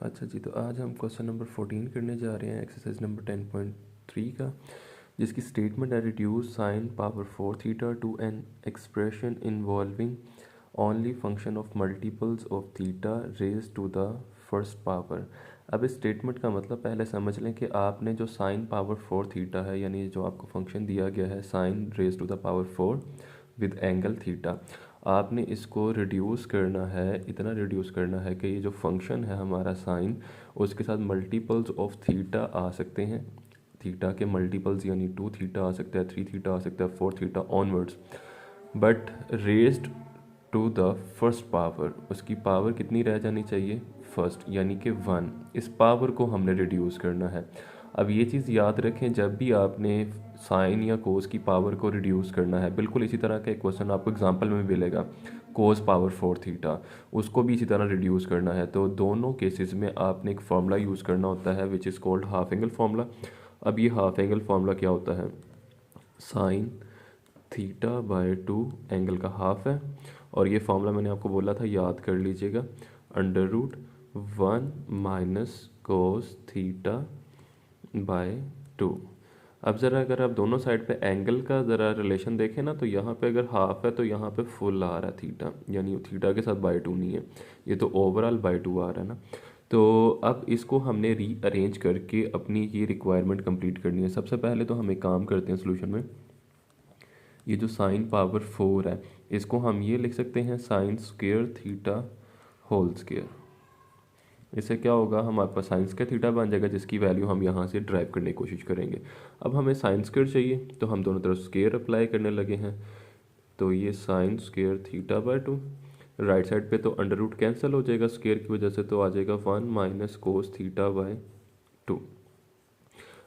अच्छा जी, तो आज हम क्वेश्चन नंबर 14 करने जा रहे हैं, एक्सरसाइज नंबर 10.3 का, जिसकी स्टेटमेंट है reduce sine power 4 theta to an expression involving only function of multiples of theta raise to the first power. अब इस स्टेटमेंट का मतलब पहले समझ लें कि आपने जो साइन पावर 4 थीटा है, यानी जो आपको फंक्शन दिया गया है sine raise to the power 4 with angle theta, आपने इसको रिड्यूस करना है, इतना रिड्यूस करना है कि ये जो फंक्शन है हमारा साइन, उसके साथ मल्टीपल्स ऑफ थीटा आ सकते हैं। थीटा के मल्टीपल्स यानी 2 थीटा आ सकता है, 3 थीटा आ सकता है, 4 theta onwards, but raised to the first power, उसकी पावर कितनी रह जानी चाहिए, फर्स्ट, यानी कि 1। इस पावर को हमने रिड्यूस करना है। अब ये चीज़ याद रखें, जब भी आपने साइन या कोस की पावर को रिड्यूस करना है, बिल्कुल इसी तरह का एक क्वेश्चन आपको एग्जांपल में मिलेगा, कोस पावर 4 थीटा, उसको भी इसी तरह रिड्यूस करना है। तो दोनों केसेस में आपने एक फार्मूला यूज़ करना होता है which is called half angle formula. अब ये हाफ एंगल फार्मूला क्या होता है, साइन थीटा बाय 2 एंगल का हाफ है, और ये फार्मूला मैंने आपको बोला था याद कर लीजिएगा, under root 1 minus cos theta by 2। अब ज़रा अगर आप दोनों साइड पे एंगल का ज़रा रिलेशन देखें ना, तो यहाँ पे अगर हाफ है तो यहाँ पे फुल आ रहा है थीटा, यानी थीटा के साथ बाय 2 नहीं है, ये तो ओवरऑल बाय 2 आ रहा है ना। तो अब इसको हमने रीअरेंज करके अपनी ये रिक्वायरमेंट कंप्लीट करनी है। सबसे पहले तो हम एक काम करते हैं सोल्यूशन में, ये जो साइन पावर 4 है, इसको हम ये लिख सकते हैं sine square theta whole square. इससे क्या होगा, हमारे पास साइन स्क्वायर थीटा बन जाएगा, जिसकी वैल्यू हम यहाँ से ड्राइव करने की कोशिश करेंगे। अब हमें साइन स्क्वायर चाहिए, तो हम दोनों तरफ स्क्वायर अप्लाई करने लगे हैं। तो ये sine square theta by 2, right side पे तो अंडर रूट कैंसिल हो जाएगा स्क्वायर की वजह से, तो आ जाएगा 1 माइनस कोस थीटा बाय 2।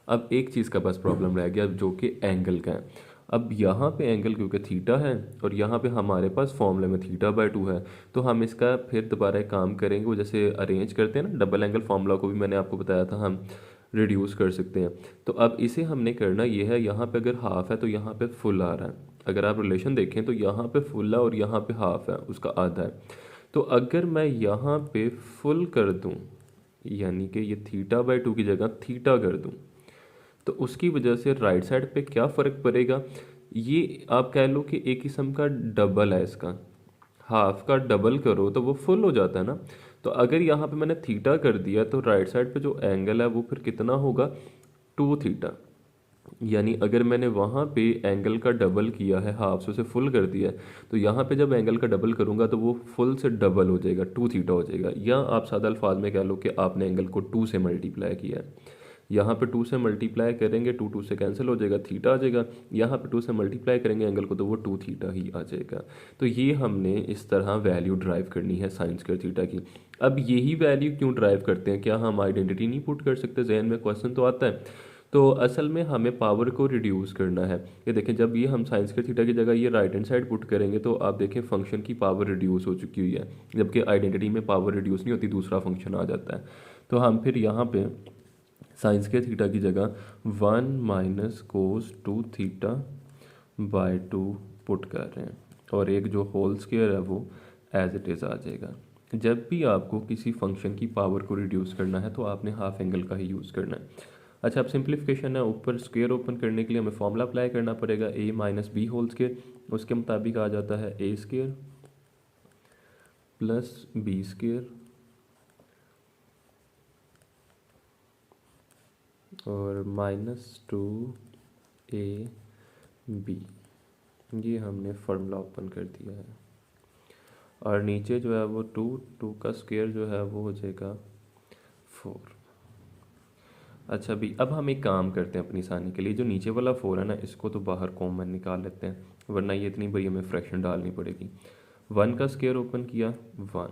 अब एक चीज़ का बस प्रॉब्लम रह गया जो कि एंगल का है। अब यहाँ पे एंगल क्योंकि थीटा है और यहाँ पे हमारे पास फॉर्मूले में थीटा बाय 2 है, तो हम इसका फिर दोबारा एक काम करेंगे, वो जैसे अरेंज करते हैं ना, डबल एंगल फार्मूला को भी मैंने आपको बताया था हम रिड्यूस कर सकते हैं। तो अब इसे हमने करना ये है, यहाँ पे अगर हाफ है तो यहाँ पे फुल आ रहा है। अगर आप रिलेशन देखें तो यहाँ पे फुल है और यहाँ पे हाफ है, उसका आधा है। तो अगर मैं यहाँ पे फुल कर दूँ, यानी कि ये थीटा बाय 2 की जगह थीटा कर दूँ, तो उसकी वजह से राइट साइड पे क्या फ़र्क पड़ेगा, ये आप कह लो कि एक किस्म का डबल है इसका, हाफ का डबल करो तो वो फुल हो जाता है ना। तो अगर यहाँ पे मैंने थीटा कर दिया तो राइट साइड पे जो एंगल है वो फिर कितना होगा, 2 थीटा। यानी अगर मैंने वहाँ पे एंगल का डबल किया है, हाफ से उसे फुल कर दिया है, तो यहाँ पे जब एंगल का डबल करूँगा तो वो फुल से डबल हो जाएगा, 2 थीटा हो जाएगा। या आप सादा अल्फाज में कह लो कि आपने एंगल को 2 से मल्टीप्लाई किया है। यहाँ पे 2 से मल्टीप्लाई करेंगे, 2 2 से कैंसिल हो जाएगा, थीटा आ जाएगा। यहाँ पे 2 से मल्टीप्लाई करेंगे एंगल को तो वो 2 थीटा ही आ जाएगा। तो ये हमने इस तरह वैल्यू ड्राइव करनी है साइन स्क्वायर थीटा की। अब यही वैल्यू क्यों ड्राइव करते हैं, क्या हम आइडेंटिटी नहीं पुट कर सकते, जहन में क्वेश्चन तो आता है। तो असल में हमें पावर को रिड्यूस करना है। ये देखें, जब ये हम साइन स्क्वायर थीटा की जगह ये राइट हैंड साइड पुट करेंगे तो आप देखें फंक्शन की पावर रिड्यूस हो चुकी हुई है, जबकि आइडेंटिटी में पावर रिड्यूस नहीं होती, दूसरा फंक्शन आ जाता है। तो हम फिर यहाँ पे साइन स्क्वायर थीटा की जगह 1 minus cos 2 theta by 2 put कर रहे हैं, और एक जो होल स्क्वायर है वो एज इट इज़ आ जाएगा। जब भी आपको किसी फंक्शन की पावर को रिड्यूस करना है तो आपने हाफ एंगल का ही यूज़ करना है। अच्छा, अब सिंप्लीफिकेशन है, ऊपर स्क्वायर ओपन करने के लिए हमें फॉर्मूला अप्लाई करना पड़ेगा, a minus b whole square, उसके मुताबिक आ जाता है a square plus b square और माइनस 2ab। ये हमने फार्मूला ओपन कर दिया है, और नीचे जो है वो 2 का स्क्वायर जो है वो हो जाएगा 4। अच्छा भी, अब हम एक काम करते हैं अपनी आसानी के लिए, जो नीचे वाला 4 है ना, इसको तो बाहर कॉमन निकाल लेते हैं, वरना ये इतनी बड़ी हमें फ्रैक्शन डालनी पड़ेगी। 1 का स्क्वायर ओपन किया 1,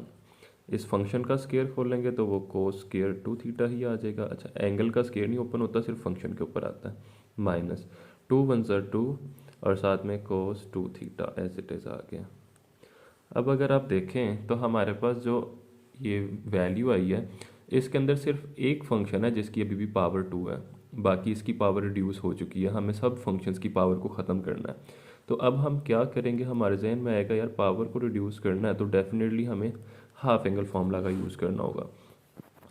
इस फंक्शन का स्क्वायर खोलेंगे तो वो कोस स्क्वायर 2 थीटा ही आ जाएगा। अच्छा, एंगल का स्क्वायर नहीं ओपन होता, सिर्फ फंक्शन के ऊपर आता है, माइनस 2 1 2 और साथ में कोस 2 थीटा एज इट इज़ आ गया। अब अगर आप देखें तो हमारे पास जो ये वैल्यू आई है, इसके अंदर सिर्फ एक फंक्शन है जिसकी अभी भी पावर 2 है, बाकी इसकी पावर रिड्यूस हो चुकी है। हमें सब फंक्शंस की पावर को ख़त्म करना है। तो अब हम क्या करेंगे, हमारे जहन में आएगा यार पावर को रिड्यूस करना है तो डेफिनेटली हमें हाफ एंगल फार्मूला का यूज़ करना होगा।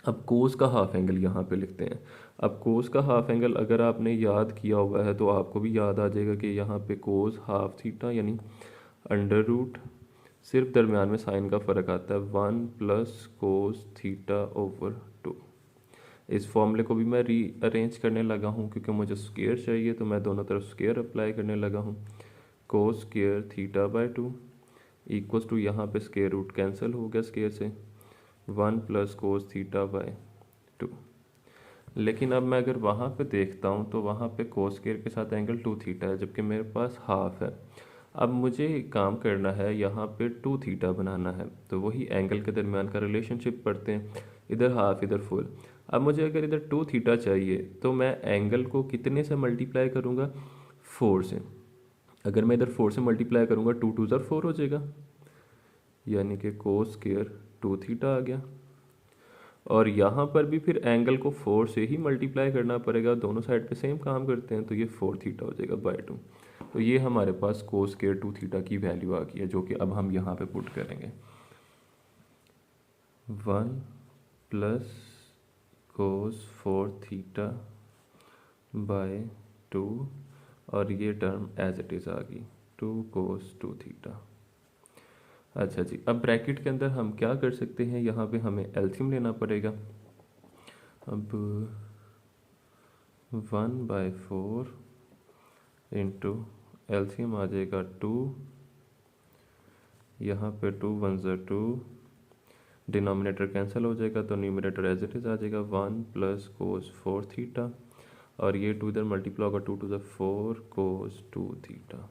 अब कोस का हाफ एंगल यहाँ पे लिखते हैं। अब कोस का हाफ एंगल अगर आपने याद किया हुआ है तो आपको भी याद आ जाएगा कि यहाँ पे कोस हाफ थीटा यानी अंडर रूट, सिर्फ दरमियान में साइन का फ़र्क आता है, 1 प्लस कोस थीटा ओवर 2। इस फॉर्मूले को भी मैं रीअरेंज करने लगा हूँ क्योंकि मुझे स्क्वायर चाहिए, तो मैं दोनों तरफ स्क्वायर अप्लाई करने लगा हूँ। Cos square theta by 2 equals to, यहाँ पे स्क्वायर रूट कैंसिल हो गया स्क्वायर से, 1 प्लस कोस थीटा बाय 2। लेकिन अब मैं अगर वहाँ पे देखता हूँ तो वहाँ पे कोस स्क्वायर के साथ एंगल 2 थीटा है, जबकि मेरे पास हाफ है। अब मुझे काम करना है, यहाँ पे 2 थीटा बनाना है, तो वही एंगल के दरमियान का रिलेशनशिप पढ़ते हैं, इधर हाफ इधर फुल। अब मुझे अगर इधर 2 थीटा चाहिए तो मैं एंगल को कितने से मल्टीप्लाई करूँगा, 4 से। अगर मैं इधर 4 से मल्टीप्लाई करूँगा 2 2 ज़र 4 हो जाएगा, यानी कि कोस स्क्वायर 2 थीटा आ गया। और यहाँ पर भी फिर एंगल को 4 से ही मल्टीप्लाई करना पड़ेगा, दोनों साइड पे सेम काम करते हैं, तो ये 4 थीटा हो जाएगा बाय 2। तो ये हमारे पास कोस स्क्वायर 2 थीटा की वैल्यू आ गई है, जो कि अब हम यहाँ पे पुट करेंगे। 1 प्लस कोस 4 थीटा बाय 2, और ये टर्म एज इट इज़ आ गई 2 कोस 2 थीटा। अच्छा जी, अब ब्रैकेट के अंदर हम क्या कर सकते हैं, यहाँ पे हमें एलसीएम लेना पड़ेगा। अब 1/4 इंटू एलसीएम आ जाएगा 2, यहाँ पे 2 1 ज़ा 2, डिनोमिनेटर कैंसिल हो जाएगा तो न्यूमरेटर एज इट इज़ आ जाएगा 1 प्लस कोस 4 थीटा, और ये 2 इधर मल्टीप्लाई होगा, 2 2 ज़ा 4 कोस 2 थीटा।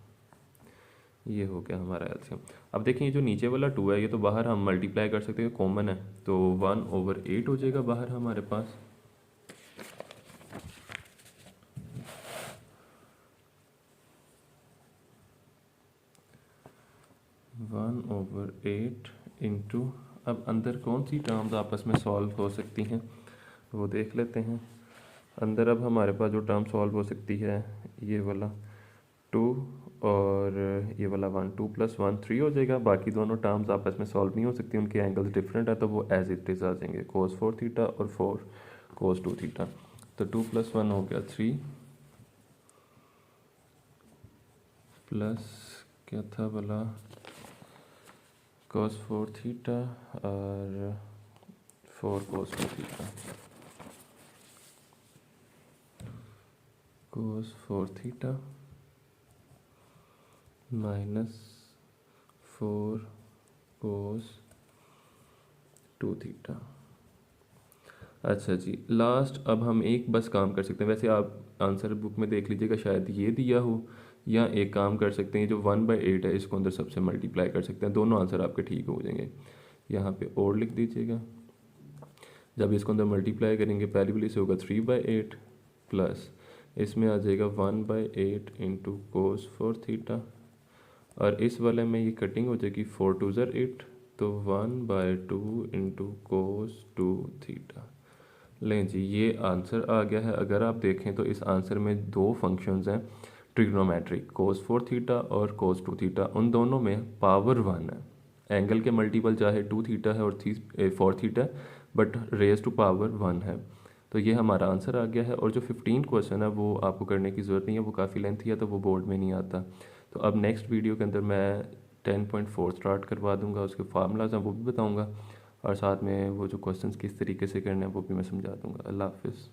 ये हो गया हमारा एलसीएम। अब देखिए ये जो नीचे वाला 2 है ये तो बाहर हम मल्टीप्लाई कर सकते हैं, कॉमन है, तो 1/8 हो जाएगा बाहर हमारे पास। वन ओवर 8 इंटू, अब अंदर कौन सी टर्म्स आपस में सॉल्व हो सकती हैं वो देख लेते हैं। अंदर अब हमारे पास जो टर्म सॉल्व हो सकती है, ये वाला 2 और ये वाला 1, 2 + 1 3 हो जाएगा। बाकी दोनों टर्म्स आपस में सॉल्व नहीं हो सकती, उनके एंगल्स डिफरेंट है, तो वो एज इट इज़ आ जाएंगे, कोस 4 थीटा और 4 कोस 2 थीटा। तो 2 + 1 हो गया 3, प्लस क्या था वाला कोस 4 थीटा और 4 कोस 2 थीटा, कोस 4 थीटा माइनस 4 कोस 2 थीटा। अच्छा जी, लास्ट अब हम एक बस काम कर सकते हैं, वैसे आप आंसर बुक में देख लीजिएगा शायद ये दिया हो, या एक काम कर सकते हैं जो 1/8 है इसको अंदर सबसे मल्टीप्लाई कर सकते हैं, दोनों आंसर आपके ठीक हो जाएंगे। यहाँ पे और लिख दीजिएगा, जब इसको अंदर मल्टीप्लाई करेंगे पहली वाली से होगा 3/8 प्लस इसमें आ जाएगा 1/8 इंटू कोस 4 थीटा, और इस वाले में ये कटिंग हो जाएगी 4 2 ज़र 8, तो 1/2 इंटू कोस 2 थीटा। लें जी, ये आंसर आ गया है। अगर आप देखें तो इस आंसर में दो फंक्शंस हैं ट्रिग्नोमेट्रिक, कोस 4 थीटा और कोस 2 थीटा, उन दोनों में पावर 1 है। एंगल के मल्टीपल चाहे 2 थीटा है और 4 theta, but raise to power 1 है। तो ये हमारा आंसर आ गया है। और जो 15 क्वेश्चन है वो आपको करने की ज़रूरत नहीं है, वो काफ़ी लेंथी है, तो वो बोर्ड में नहीं आता। तो अब नेक्स्ट वीडियो के अंदर मैं 10.4 स्टार्ट करवा दूंगा, उसके फार्मूलाज हैं वो भी बताऊंगा, और साथ में वो जो क्वेश्चंस किस तरीके से करने हैं वो भी मैं समझा दूंगा। अल्लाह हाफिज़।